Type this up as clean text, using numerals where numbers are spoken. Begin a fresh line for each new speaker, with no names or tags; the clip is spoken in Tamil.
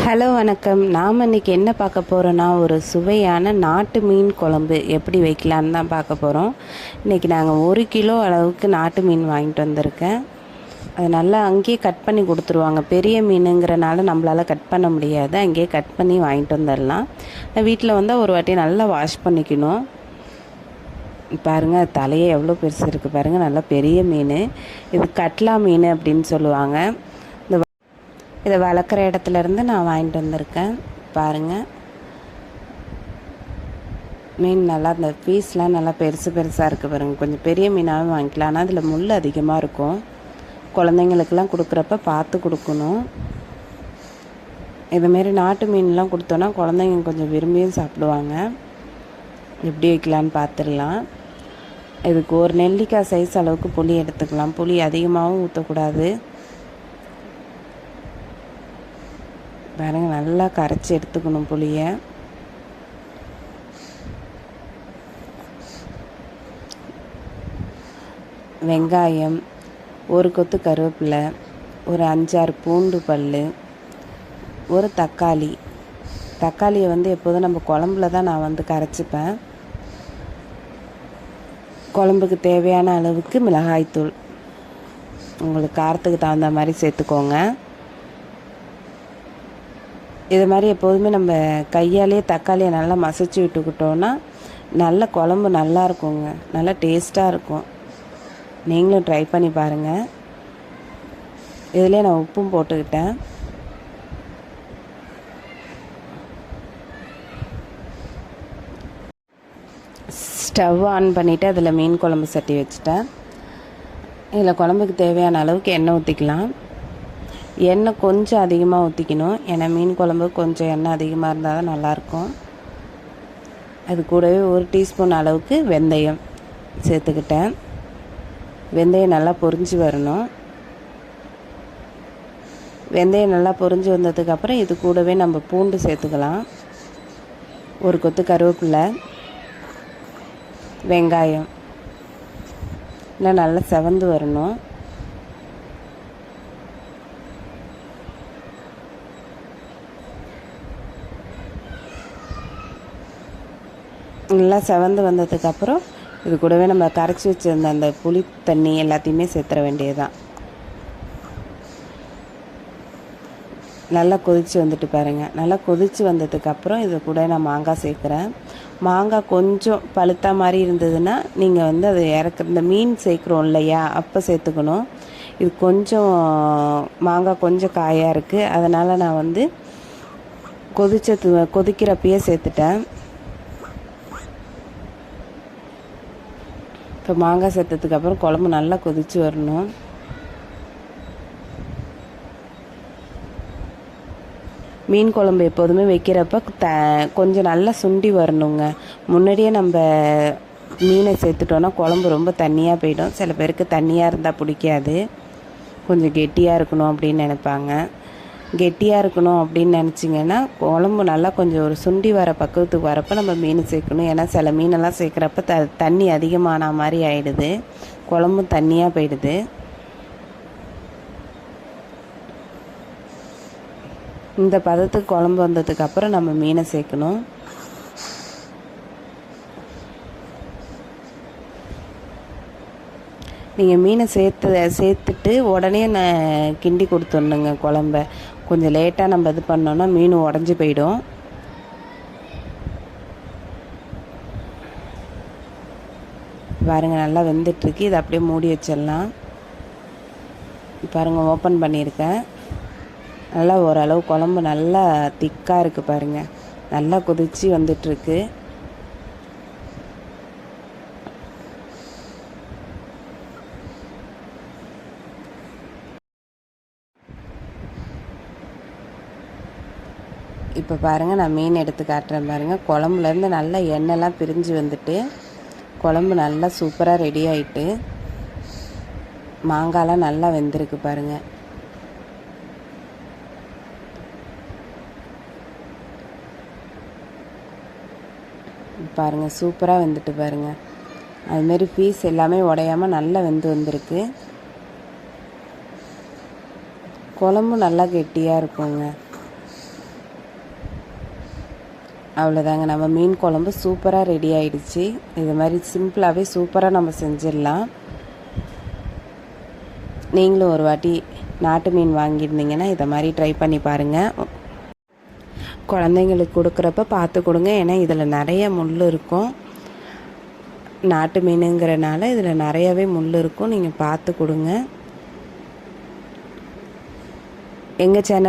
ஹலோ வணக்கம். நாம் இன்றைக்கி என்ன பார்க்க போகிறோன்னா, ஒரு சுவையான நாட்டு மீன் குழம்பு எப்படி வைக்கலான்னு தான் பார்க்க போகிறோம். இன்றைக்கி நாங்கள் 1 கிலோ அளவுக்கு நாட்டு மீன் வாங்கிட்டு வந்திருக்கேன். அது நல்லா அங்கேயே கட் பண்ணி கொடுத்துருவாங்க. பெரிய மீனுங்கிறனால நம்மளால் கட் பண்ண முடியாது, அங்கேயே கட் பண்ணி வாங்கிட்டு வந்துடலாம். வீட்டில் வந்தால் ஒரு வாட்டி நல்லா வாஷ் பண்ணிக்கணும். பாருங்கள், தலையே எவ்வளோ பெருசு இருக்குது பாருங்கள், நல்லா பெரிய மீன். இது கட்லா மீன் அப்படின்னு சொல்லுவாங்க. இதை வளர்க்குற இடத்துலேருந்து நான் வாங்கிட்டு வந்திருக்கேன். பாருங்கள், மீன் நல்லா அந்த பீஸ்லாம் நல்லா பெருசு பெருசாக இருக்குது பாருங்கள். கொஞ்சம் பெரிய மீனாகவும் வாங்கிக்கலாம், ஆனால் அதில் முள் அதிகமாக இருக்கும். குழந்தைங்களுக்கெல்லாம் கொடுக்குறப்ப பார்த்து கொடுக்கணும். இதுமாரி நாட்டு மீன்லாம் கொடுத்தோன்னா குழந்தைங்க கொஞ்சம் விரும்பியும் சாப்பிடுவாங்க. எப்படி வைக்கலான்னு பார்த்துடலாம். இதுக்கு ஒரு நெல்லிக்காய் சைஸ் அளவுக்கு புளி எடுத்துக்கலாம். புளி அதிகமாகவும் ஊற்றக்கூடாது. பாருங்கள், நல்லா கரைச்சி எடுத்துக்கணும் புளியை. வெங்காயம், ஒரு கொத்து கருவேப்பிலை, ஒரு 5-6 பூண்டு பல், ஒரு தக்காளியை எப்போதும் நம்ம குழம்புல தான் நான் கரைச்சிப்பேன். குழம்புக்கு தேவையான அளவுக்கு மிளகாய்த்தூள் உங்களுக்கு காரத்துக்கு தகுந்த மாதிரி சேர்த்துக்கோங்க. இது மாதிரி எப்போதுமே நம்ம கையாலேயே தக்காளியை நல்லா மசிச்சு விட்டுக்கிட்டோன்னா நல்ல குழம்பு நல்லா இருக்குங்க, நல்லா டேஸ்ட்டாக இருக்கும். நீங்களும் ட்ரை பண்ணி பாருங்கள். இதிலே நான் உப்பும் போட்டுக்கிட்டேன். ஸ்டவ் ஆன் பண்ணிவிட்டு அதில் மீன் குழம்பு சட்டி வச்சுட்டேன். இதில் குழம்புக்கு தேவையான அளவுக்கு எண்ணெய் ஊற்றிக்கலாம். எண்ணெய் கொஞ்சம் அதிகமாக ஊற்றிக்கணும், ஏன்னா மீன் குழம்பு கொஞ்சம் எண்ணெய் அதிகமாக இருந்தால் தான் நல்லாயிருக்கும். அது கூடவே 1 டீஸ்பூன் அளவுக்கு வெந்தயம் சேர்த்துக்கிட்டேன். வெந்தயம் நல்லா பொரிஞ்சு வரணும். வெந்தயம் நல்லா பொரிஞ்சு வந்ததுக்கப்புறம் இது கூடவே நம்ம பூண்டு சேர்த்துக்கலாம். ஒரு கொத்து கருவேப்பிலை, வெங்காயம் இல்லை நல்லா செவந்து வரணும். நல்லா செவந்து வந்ததுக்கப்புறம் இது கூடவே நம்ம கரைச்சி வச்சுருந்த அந்த புளி தண்ணி எல்லாத்தையுமே சேர்த்துற வேண்டியதுதான். நல்லா கொதித்து வந்துட்டு பாருங்கள். நல்லா கொதித்து வந்ததுக்கப்புறம் இது கூட நான் மாங்காய் சேர்க்குறேன். மாங்காய் கொஞ்சம் பழுத்த மாதிரி இருந்ததுன்னா நீங்கள் அதை இந்த மீன் சேர்க்குறோம் இல்லையா, அப்போ சேர்த்துக்கணும். இது கொஞ்சம் மாங்காய் கொஞ்சம் காயாக இருக்குது, அதனால் நான் கொதிக்கிறப்பயே சேர்த்துட்டேன். இப்போ மாங்காய் சேர்த்ததுக்கப்புறம் குழம்பு நல்லா கொதித்து வரணும். மீன் குழம்பு எப்போதுமே வைக்கிறப்ப கொஞ்சம் நல்லா சுண்டி வரணுங்க. முன்னாடியே நம்ம மீனை சேர்த்துட்டோன்னா குழம்பு ரொம்ப தண்ணியாக போயிடும். சில பேருக்கு தண்ணியாக இருந்தால் பிடிக்காது, கொஞ்சம் கெட்டியாக இருக்கணும் அப்படின்னு நினைப்பாங்க. கெட்டியாக இருக்கணும் அப்படின்னு நினச்சிங்கன்னா குழம்பு நல்லா கொஞ்சம் ஒரு சுண்டி வர பக்குவத்துக்கு வரப்போ நம்ம மீன் சேர்க்கணும். ஏன்னா சில மீனெல்லாம் சேர்க்குறப்ப தண்ணி அதிகமான மாதிரி ஆகிடுது, குழம்பும் தண்ணியாக போயிடுது. இந்த பதத்துக்கு குழம்பு வந்ததுக்கப்புறம் நம்ம மீனை சேர்க்கணும். நீங்கள் மீனை சேர்த்துட்டு உடனே நான் கிண்டி கொடுத்துடணுங்க குழம்ப. கொஞ்சம் லேட்டாக நம்ம இது பண்ணோன்னா மீன் உடஞ்சி போயிடும். பாருங்கள், நல்லா வெந்துட்டுருக்கு. இதை அப்படியே மூடி வச்சிடலாம். பாருங்கள், ஓப்பன் பண்ணியிருக்கேன். நல்லா ஓரளவு குழம்பு நல்லா திக்காக இருக்குது பாருங்கள், நல்லா கொதித்து வந்துட்டுருக்கு. இப்போ பாருங்கள், நான் மீன் எடுத்து காட்டுறேன் பாருங்கள். குழம்புலேருந்து நல்லா எண்ணெய்லாம் பிரிஞ்சு வந்துட்டு குழம்பு நல்லா சூப்பராக ரெடி ஆகிட்டு மாங்காய்லாம் நல்லா வெந்திருக்கு பாருங்கள். பாருங்கள், சூப்பராக வெந்துட்டு பாருங்கள். அதுமாரி பீஸ் எல்லாமே உடையாமல் நல்லா வெந்து வந்திருக்கு. குழம்பு நல்லா கெட்டியாக இருக்குங்க. அவ்வளோதாங்க, நம்ம மீன் குழம்பு சூப்பராக ரெடி ஆயிடுச்சு. இது மாதிரி சிம்பிளாகவே சூப்பராக நம்ம செஞ்சிடலாம். நீங்களும் ஒரு வாட்டி நாட்டு மீன் வாங்கியிருந்தீங்கன்னா இதை மாதிரி ட்ரை பண்ணி பாருங்கள். குழந்தைங்களுக்கு கொடுக்குறப்ப பார்த்து கொடுங்க, ஏன்னா இதில் நிறைய முள் இருக்கும். நாட்டு மீனுங்கிறனால இதில் நிறையாவே முள் இருக்கும், நீங்கள் பார்த்து கொடுங்க. எங்கள் சேனல்